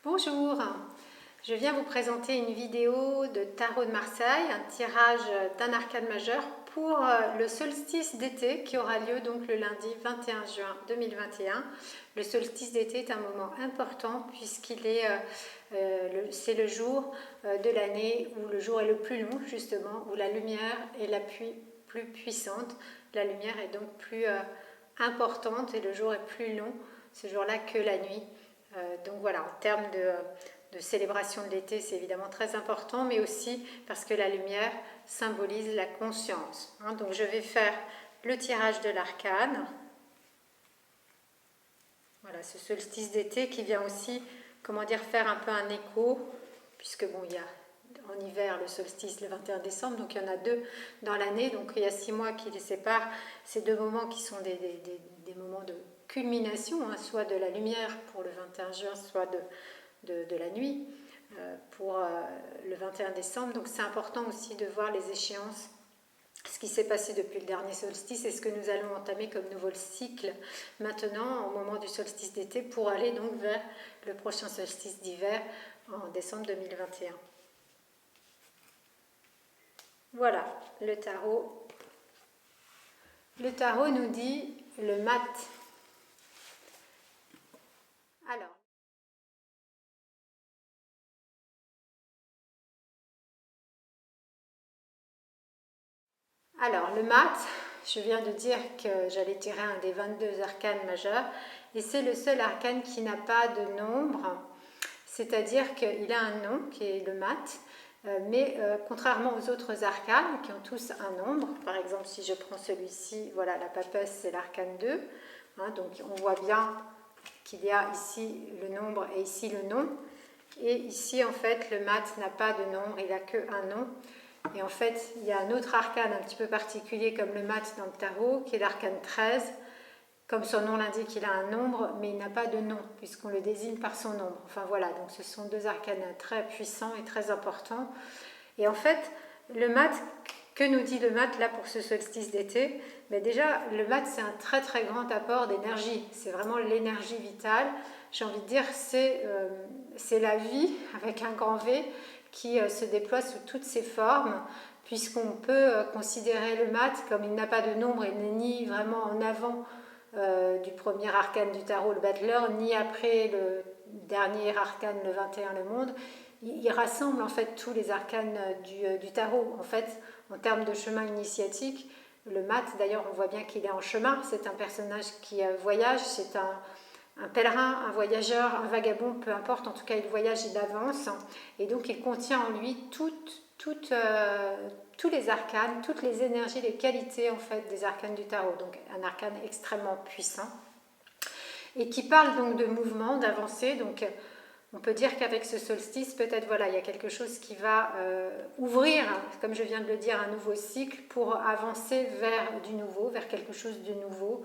Bonjour, je viens vous présenter une vidéo de Tarot de Marseille, un tirage d'un arcane majeur pour le solstice d'été qui aura lieu donc le lundi 21 juin 2021. Le solstice d'été est un moment important puisqu'il est c'est le jour de l'année où le jour est le plus long justement, où la lumière est la plus puissante. La lumière est donc plus importante et le jour est plus long ce jour-là que la nuit. Donc voilà, en termes de célébration de l'été, c'est évidemment très important, mais aussi parce que la lumière symbolise la conscience. Donc je vais faire le tirage de l'arcane. Voilà, ce solstice d'été qui vient aussi, comment dire, faire un peu un écho, puisque bon, il y a en hiver le solstice le 21 décembre, donc il y en a deux dans l'année, donc il y a 6 mois qui les séparent. Ces deux moments qui sont des moments de culmination, soit de la lumière pour le 21 juin, soit de la nuit pour le 21 décembre. Donc c'est important aussi de voir les échéances, ce qui s'est passé depuis le dernier solstice et ce que nous allons entamer comme nouveau cycle maintenant au moment du solstice d'été pour aller donc vers le prochain solstice d'hiver en décembre 2021. Voilà, le tarot. Le tarot nous dit le mat. Alors, le mat, je viens de dire que j'allais tirer un des 22 arcanes majeurs et c'est le seul arcane qui n'a pas de nombre, c'est-à-dire qu'il a un nom qui est le mat, mais contrairement aux autres arcanes qui ont tous un nombre, par exemple si je prends celui-ci, voilà, la papesse c'est l'arcane 2, donc on voit bien qu'il y a ici le nombre et ici le nom, et ici en fait le mat n'a pas de nombre, il n'a qu'un nom. Et en fait, il y a un autre arcane un petit peu particulier comme le mat dans le tarot, qui est l'arcane 13. Comme son nom l'indique, il a un nombre, mais il n'a pas de nom, puisqu'on le désigne par son nombre. Enfin voilà, donc ce sont deux arcanes très puissants et très importants. Et en fait, le mat, que nous dit le mat là pour ce solstice d'été? Mais déjà, le mat, c'est un très très grand apport d'énergie. C'est vraiment l'énergie vitale. J'ai envie de dire, c'est la vie, avec un grand V, qui se déploie sous toutes ses formes, puisqu'on peut considérer le mat comme il n'a pas de nombre et n'est ni vraiment en avant du premier arcane du tarot, le battleur, ni après le dernier arcane, le 21, le monde. Il rassemble en fait tous les arcanes du tarot. En fait, en termes de chemin initiatique, le mat, d'ailleurs, on voit bien qu'il est en chemin. C'est un personnage qui voyage, c'est un pèlerin, un voyageur, un vagabond, peu importe, en tout cas il voyage, il avance, et donc il contient en lui tous les arcanes, toutes les énergies, les qualités en fait des arcanes du tarot, donc un arcane extrêmement puissant, et qui parle donc de mouvement, d'avancée, donc on peut dire qu'avec ce solstice, peut-être voilà, il y a quelque chose qui va ouvrir, comme je viens de le dire, un nouveau cycle pour avancer vers du nouveau, vers quelque chose de nouveau.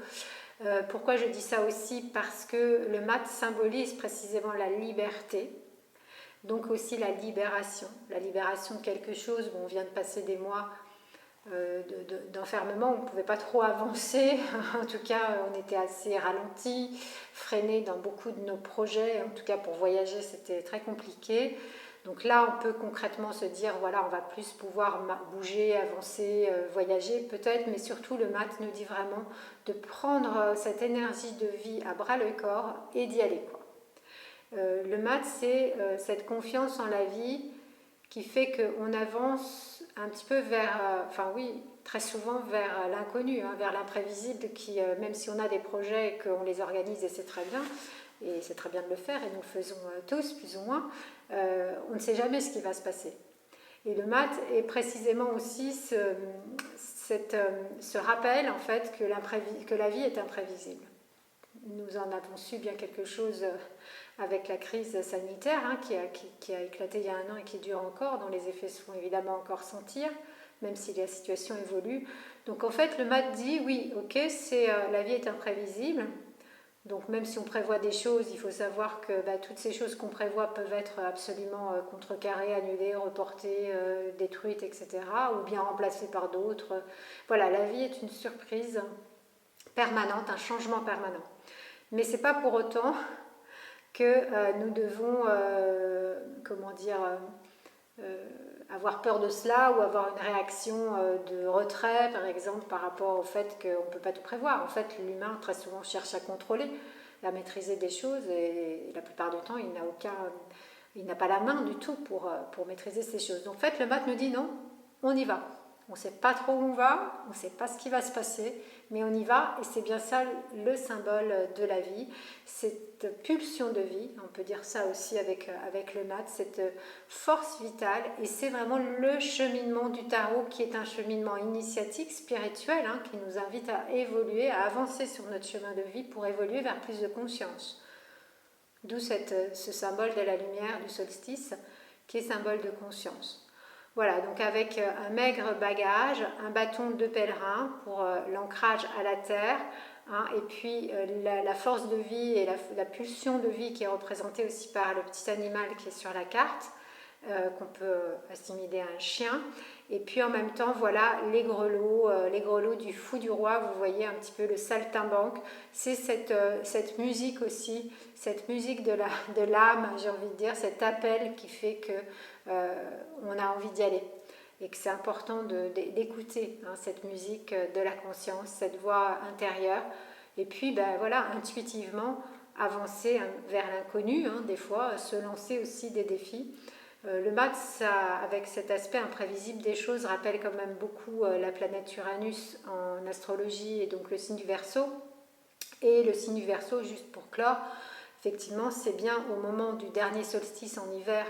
Pourquoi je dis ça aussi? Parce que le mat symbolise précisément la liberté, donc aussi la libération de quelque chose. Bon, on vient de passer des mois d'enfermement, on ne pouvait pas trop avancer, en tout cas on était assez ralenti, freiné dans beaucoup de nos projets, en tout cas pour voyager c'était très compliqué. Donc là, on peut concrètement se dire, voilà, on va plus pouvoir bouger, avancer, voyager peut-être, mais surtout le mat nous dit vraiment de prendre cette énergie de vie à bras le corps et d'y aller, quoi. Le mat, c'est cette confiance en la vie qui fait qu'on avance un petit peu vers, enfin oui, très souvent vers l'inconnu, vers l'imprévisible, qui, même si on a des projets et qu'on les organise et c'est très bien, et c'est très bien de le faire, et nous le faisons tous plus ou moins, on ne sait jamais ce qui va se passer. Et le mat est précisément aussi ce rappel en fait que la vie est imprévisible. Nous en avons su bien quelque chose avec la crise sanitaire qui a éclaté il y a 1 an et qui dure encore, dont les effets se font évidemment encore sentir, même si la situation évolue. Donc en fait, le mat dit, oui, ok, la vie est imprévisible, donc même si on prévoit des choses, il faut savoir que toutes ces choses qu'on prévoit peuvent être absolument contrecarrées, annulées, reportées, détruites, etc., ou bien remplacées par d'autres. Voilà, la vie est une surprise permanente, un changement permanent. Mais ce n'est pas pour autant que nous devons, comment dire, avoir peur de cela ou avoir une réaction de retrait, par exemple, par rapport au fait qu'on ne peut pas tout prévoir. En fait, l'humain, très souvent, cherche à contrôler, à maîtriser des choses et la plupart du temps, il n'a pas la main du tout pour maîtriser ces choses. Donc, en fait, le maths nous dit non, on y va. On ne sait pas trop où on va, on ne sait pas ce qui va se passer, mais on y va et c'est bien ça le symbole de la vie, cette pulsion de vie, on peut dire ça aussi avec le maths, cette force vitale et c'est vraiment le cheminement du tarot qui est un cheminement initiatique, spirituel, hein, qui nous invite à évoluer, à avancer sur notre chemin de vie pour évoluer vers plus de conscience. D'où ce symbole de la lumière du solstice qui est symbole de conscience. Voilà, donc avec un maigre bagage, un bâton de pèlerin pour l'ancrage à la terre, hein, et puis la force de vie et la pulsion de vie qui est représentée aussi par le petit animal qui est sur la carte, qu'on peut assimiler à un chien. Et puis en même temps, voilà les grelots du fou du roi, vous voyez un petit peu le saltimbanque. C'est cette musique aussi, cette musique de l'âme, j'ai envie de dire, cet appel qui fait que on a envie d'y aller. Et que c'est important d'écouter hein, cette musique de la conscience, cette voix intérieure. Et puis, ben, voilà, intuitivement, avancer vers l'inconnu, hein, des fois, se lancer aussi des défis. Le maths, avec cet aspect imprévisible des choses, rappelle quand même beaucoup la planète Uranus en astrologie et donc le signe du Verseau. Et le signe du Verseau, juste pour clore, effectivement, c'est bien au moment du dernier solstice en hiver,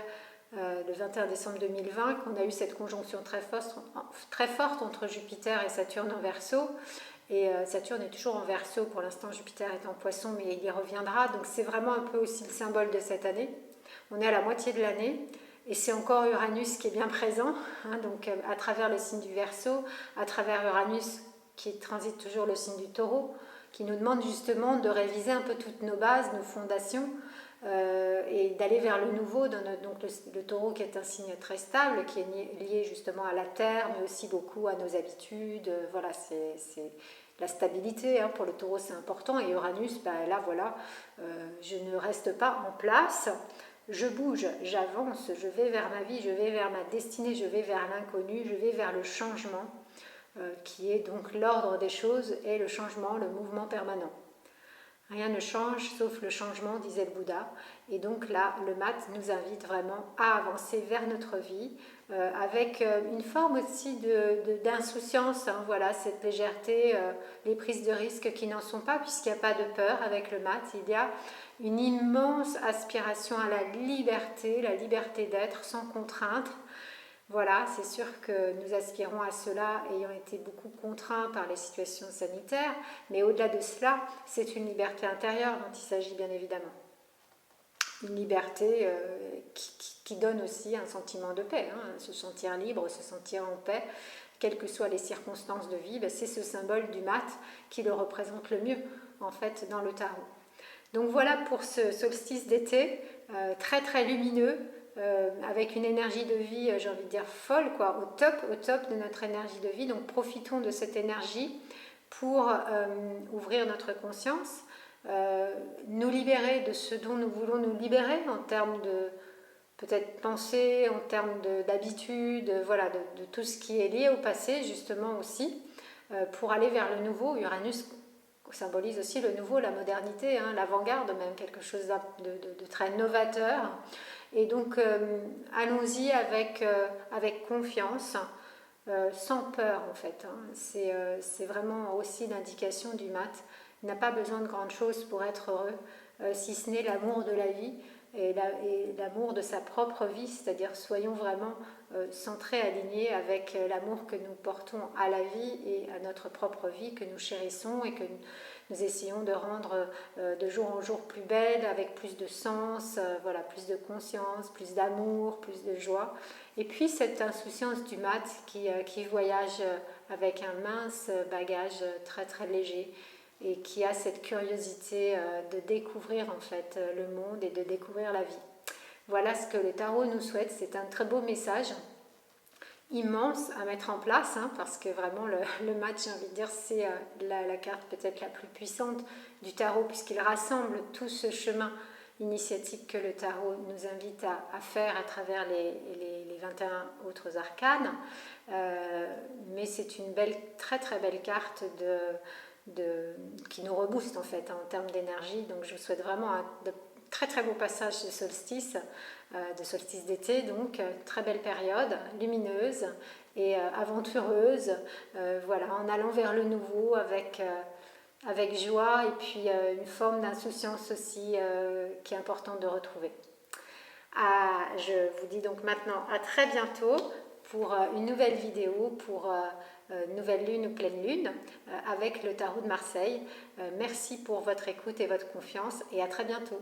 le 21 décembre 2020, qu'on a eu cette conjonction très forte entre Jupiter et Saturne en Verseau. Et Saturne est toujours en Verseau, pour l'instant Jupiter est en Poisson, mais il y reviendra. Donc c'est vraiment un peu aussi le symbole de cette année. On est à la moitié de l'année. Et c'est encore Uranus qui est bien présent, hein, donc à travers le signe du Verseau, à travers Uranus qui transite toujours le signe du Taureau, qui nous demande justement de réviser un peu toutes nos bases, nos fondations, et d'aller vers le nouveau, donc le Taureau qui est un signe très stable, qui est lié justement à la terre, mais aussi beaucoup à nos habitudes. Voilà, c'est la stabilité, hein, pour le Taureau c'est important, et Uranus, ben là voilà, je ne reste pas en place. Je bouge, j'avance, je vais vers ma vie, je vais vers ma destinée, je vais vers l'inconnu, je vais vers le changement, qui est donc l'ordre des choses et le changement, le mouvement permanent. Rien ne change sauf le changement, disait le Bouddha. Et donc là, le maths nous invite vraiment à avancer vers notre vie, avec une forme aussi d'insouciance, hein, voilà, cette légèreté, les prises de risques qui n'en sont pas, puisqu'il n'y a pas de peur avec le maths. Il y a une immense aspiration à la liberté d'être sans contrainte. Voilà, c'est sûr que nous aspirons à cela ayant été beaucoup contraints par les situations sanitaires, mais au-delà de cela, c'est une liberté intérieure dont il s'agit bien évidemment. Une liberté qui donne aussi un sentiment de paix, hein, se sentir libre, se sentir en paix, quelles que soient les circonstances de vie, ben c'est ce symbole du maths qui le représente le mieux en fait dans le tarot. Donc voilà pour ce solstice d'été, très très lumineux, avec une énergie de vie, j'ai envie de dire folle, quoi, au top de notre énergie de vie. Donc profitons de cette énergie pour ouvrir notre conscience, nous libérer de ce dont nous voulons nous libérer en termes de peut-être pensée, en termes d'habitude, voilà, de tout ce qui est lié au passé justement aussi, pour aller vers le nouveau. Uranus symbolise aussi le nouveau, la modernité, hein, l'avant-garde même, quelque chose de très novateur. Et donc allons-y avec confiance, sans peur en fait, hein. C'est vraiment aussi l'indication du maths. Il n'a pas besoin de grandes choses pour être heureux, si ce n'est l'amour de la vie et l'amour de sa propre vie, c'est-à-dire soyons vraiment centrés, alignés avec l'amour que nous portons à la vie et à notre propre vie, que nous chérissons et que nous essayons de rendre de jour en jour plus belle, avec plus de sens, voilà, plus de conscience, plus d'amour, plus de joie. Et puis cette insouciance du maths qui voyage avec un mince bagage très très léger, et qui a cette curiosité de découvrir en fait le monde et de découvrir la vie. Voilà ce que le tarot nous souhaite. C'est un très beau message, immense à mettre en place, hein, parce que vraiment le match, j'ai envie de dire, c'est la carte peut-être la plus puissante du tarot, puisqu'il rassemble tout ce chemin initiatique que le tarot nous invite à faire à travers les 21 autres arcanes. Mais c'est une très très belle carte qui nous rebooste en fait en termes d'énergie. Donc je vous souhaite vraiment de très très beau passage de solstice d'été, donc très belle période, lumineuse et aventureuse, voilà, en allant vers le nouveau avec joie et puis une forme d'insouciance aussi qui est importante de retrouver. Je vous dis donc maintenant à très bientôt pour une nouvelle vidéo, pour nouvelle lune ou pleine lune avec le tarot de Marseille. Merci pour votre écoute et votre confiance et à très bientôt.